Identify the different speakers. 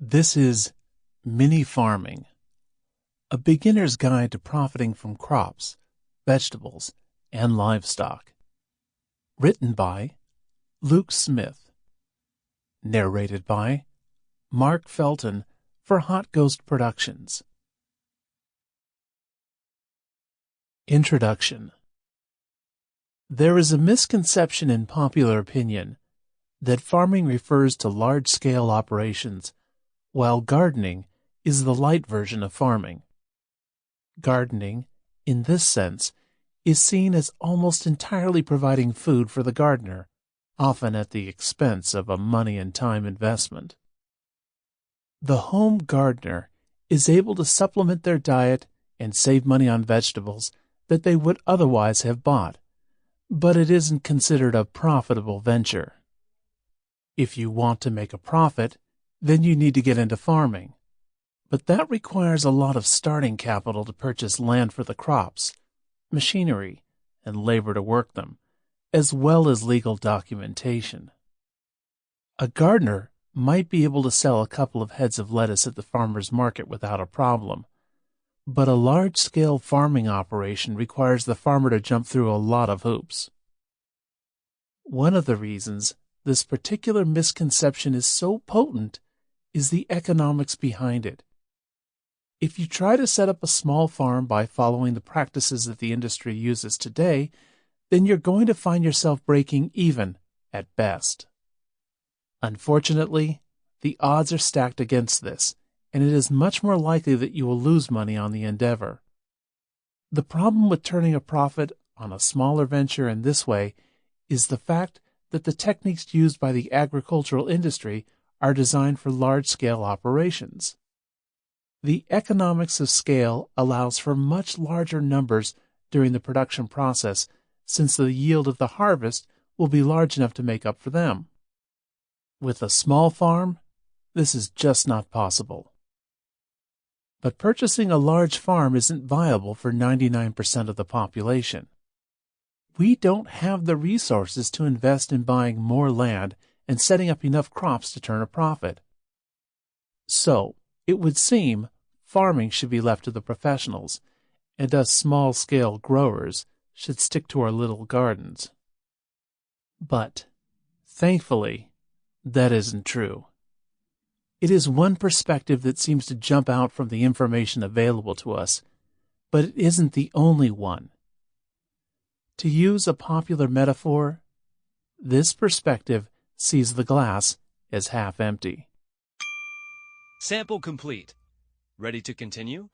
Speaker 1: This is Mini Farming, a beginner's guide to profiting from crops, vegetables, and livestock. Written by Luke Smith. Narrated by Mark Felton for Hot Ghost Productions. Introduction. There is a misconception in popular opinion that farming refers to large-scale operations, while gardening is the light version of farming. Gardening, in this sense, is seen as almost entirely providing food for the gardener, often at the expense of a money and time investment. The home gardener is able to supplement their diet and save money on vegetables that they would otherwise have bought, but it isn't considered a profitable venture. If you want to make a profit, then you need to get into farming. But that requires a lot of starting capital to purchase land for the crops, machinery, and labor to work them, as well as legal documentation. A gardener might be able to sell a couple of heads of lettuce at the farmer's market without a problem, but a large-scale farming operation requires the farmer to jump through a lot of hoops. One of the reasons this particular misconception is so potent is the economics behind it. If you try to set up a small farm by following the practices that the industry uses today, then you're going to find yourself breaking even at best. Unfortunately, the odds are stacked against this, and it is much more likely that you will lose money on the endeavor. The problem with turning a profit on a smaller venture in this way is the fact that the techniques used by the agricultural industry are designed for large-scale operations. The economics of scale allows for much larger numbers during the production process, since the yield of the harvest will be large enough to make up for them. With a small farm, this is just not possible. But purchasing a large farm isn't viable for 99% of the population. We don't have the resources to invest in buying more land and setting up enough crops to turn a profit. So, it would seem farming should be left to the professionals, and us small-scale growers should stick to our little gardens. But, thankfully, that isn't true. It is one perspective that seems to jump out from the information available to us, but it isn't the only one. To use a popular metaphor, this perspective sees the glass as half empty.
Speaker 2: Sample complete. Ready to continue?